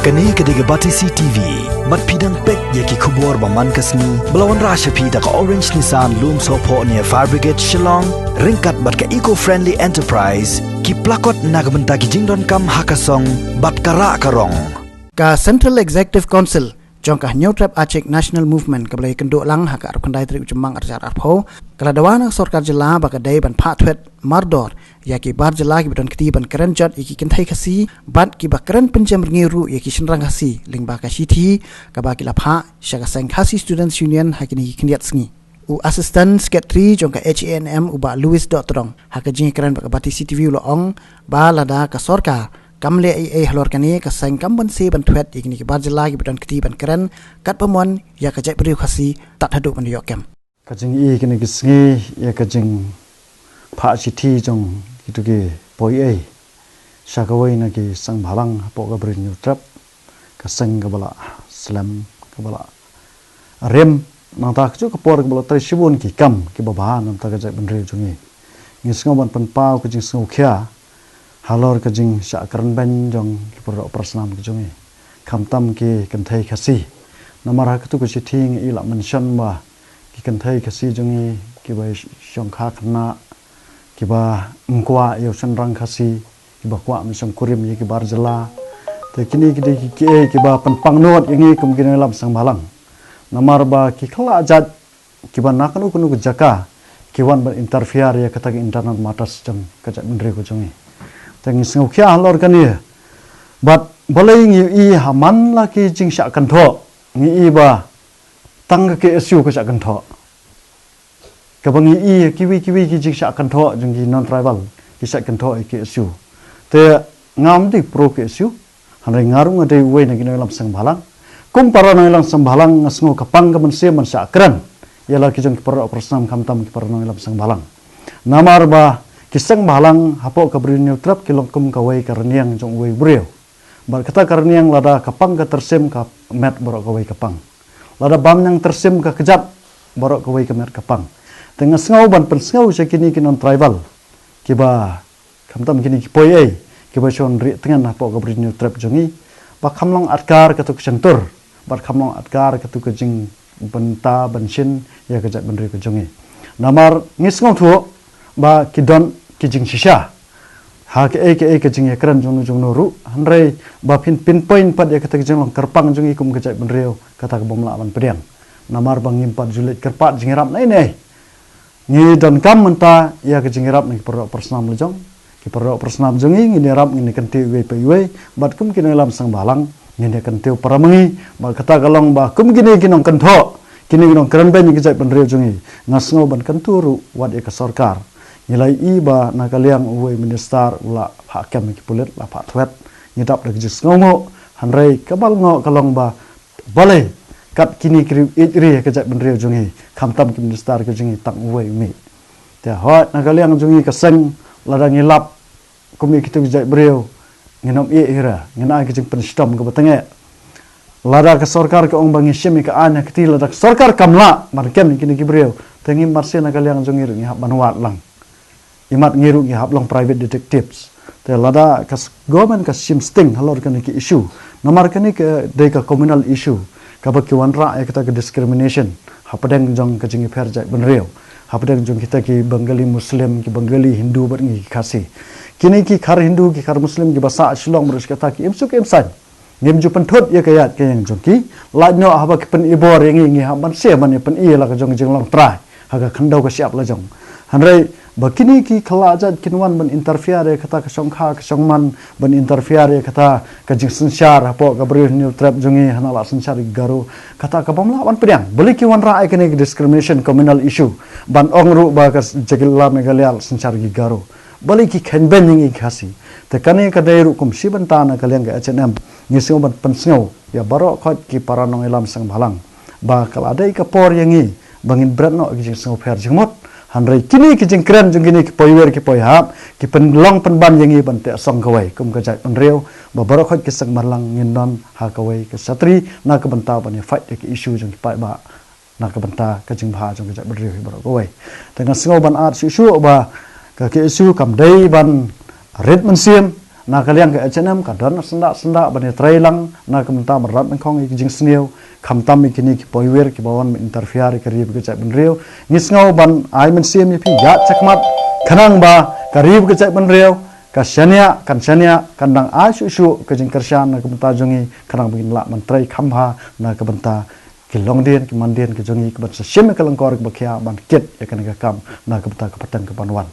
Kani kediga bati CTV, mat pidang pek yaki kubur baman kasni, belawan rasha pida ka Orange Nissan Loom Sopo near Fire Brigade Shillong, ringkat bat ka eco-friendly enterprise, ki plakot nagbenta ki jingdon kam hakasong, bat kara karong. Ka Central Executive Council, jongkah New Trap Aceh National Movement kebalai kenduk lang haka arap kendai trik jemang arjar arpo, kaladawana sorkar jela baka day ban patwet mardor, yaki bar jela ki bedon keti ban keren jot yaki kentai kasi, bat ki bakeren penjam ngiru yaki senrang kasi, ling baka shiti, kabaki lapha, syaka sang kasi Students Union hakini kendiat sengi. U Assistant Secretary jongka HANM uba Louis Dotrong, haka jingi keren baka bati CTV uloong, ba lada ka sorkar, kamle halor kani ka sang kamban se ban thwet igni ki barjala ki beton keti ban keren kat pamon ya ka jai priu khasi tat hadu ban yokem ka jing kini ki sngi ya ka jing pha chithi jong kitu ki poi sakawai na ki sang bhalang po ka brin New Trap ka sang ka bala slam ka bala rem nang ta chu ka por ka bala tai sibun ki kam ki baba nam ta ka jai ban re jungi ngi sngo ban pan pau ka jing sngo khia halor ka jing sha karan ban jong ki por operasnam ki jongi khamtam ki kanthai khasi namara ka tu ko chithi ila mention ba ki kanthai khasi jongi ki ba shongkha khna ki ba mkwa yo sanrang khasi ki ba kwa misam kurim ye ki barjala te kini ki ba panpang not yangi kum ki lam sang balang namar ba ki khala jat ki ba nakanu kunu jaka ki wan ba interfere ya kata internal matters jong ka jat mendre ko jongi tangi sengau kia halor kani bat boleh ngi haman laki jing syak kan tho ngi ba tang ke isu ke syak kan tho ka bangi kiwi ki jing syak kan tho jing non tribal ki syak kan tho ke isu te ngam di pro ke isu hanai ngarung ade we na ginoi lam sang balang kum para noi lam sang balang ngasngo kapang ka man se man syakran yala ki jing per operasam kamtam ki para noi lam sang balang namar ba kisang balang hapo kabri New Trap kilong kum kawai karniang jong wei breu bar kata karniang lada kapang ka tersim ka met borok kawai kapang lada bam yang tersim ka kejap borok kawai ka met kapang tengah sengau ban pensengau sekini kinon tribal kiba kamtam kini kipoy kiba shon ri tengan hapo kabri New Trap jongi ba kamlong atkar katu kesentur bar kamlong atkar katu kejing benta bensin ya kejap benri ke jongi namar ngisngau thuo ba kidon kijing shisha ha ke jing ekran jong noru hanrei ba pinpoint pad ya kata jing long kerpang jong ikum kejai benreu kata ke bomla ban pediang namar bang impat julit kerpat jingirap nai ni don kam menta ya ke jingirap ni perok personam lejong ki perok personam jong ngi rap ni kenti we bat kum kini lam sang balang ni kenti paramengi ba kata galong ba kum kini kinong kentho kini kinong keren ben kejai benreu jong ngasngo ban kenturu wat ya ke sorkar nilai iba nakaliang uwe minister ula hakem ki pulit la pak thwet ngidap de jis ngomo hanrei kabal ngo kalong ba bale kat kini kri ri ka jat benreu jungi khamtam ki minister ki jungi tak uwe mi te hot nakaliang jungi ka seng ladang ngilap kumi kitu jat breu nginom hira ngina ki jing penstom ka batenge lada ka sorkar ka ong bangi shemi ka anya kiti lada sorkar kamla markem kini ki breu tengi marse nakaliang jungi ri hab banwat lang imat ngiru ngi hablong private detectives te lada kas government kas simsting halor kan ki issue nomor kan ke de ka communal issue ka ba ki wanra ya kita ke discrimination hapadang jong ka jingi perjai benreu hapadang jong kita ki bengali muslim ki bengali hindu bar ngi kasi kini ki khar hindu ki khar muslim ki basa shilong merus kata ki imsuk imsan ngem ju penthot ya kayat ke yang jong ki la no haba ki pen ibor yang ngi haban se man pen i la ka jong jing long try haga khandau ka siap la jong hanrei bakini ki khalajat kinwan ban interfere kata ka songkha ka songman ban interfere kata ka jing sensar apo ka bri New Trap jungi hanala sensar garu kata ka bamla wan pedang beli ki wan ra kini discrimination communal issue ban ongru ba ka jegila megalial sensar gi garu beli ki khenben ngi khasi te kani ka dairu kum siban tana kaliang ka HNM ngising ban pensngau ya baro khot ki paranong ilam sang balang ba kal adai ka por yangi bangin brat no ki jing sngau pher jingmot hanrei kini ki jing kren jung kini ki poiwer ki poihap ki penlong penban yangi ban te song kawai kum ka jai penreu ba baro khot ki sang marlang ngindon ha kawai ke satri na ka banta ban fight ki issue jung ki pai ba na ka banta ka jing bha jung ka jai penreu baro kawai tengah sngau ban art issue ba ka ki issue kam dei ban red mensiam na kaliang ke HNM kadon senda bani trailang na kemta merat mengkong ik jing sniu kamtam ikini ki poiwer ki bawan interfere karib ke cak benriu ngisngau ban ai men sim pi ya cakmat kanang ba karib ke cak benriu kasyania kandang asu ke jing kersian na kemta jongi kanang begin la mentrai khamha na kemta kilong dien ki jongi ke ban sim ke lengkor ke bakia ban kit ya kan kam na kemta kepatan ke panwan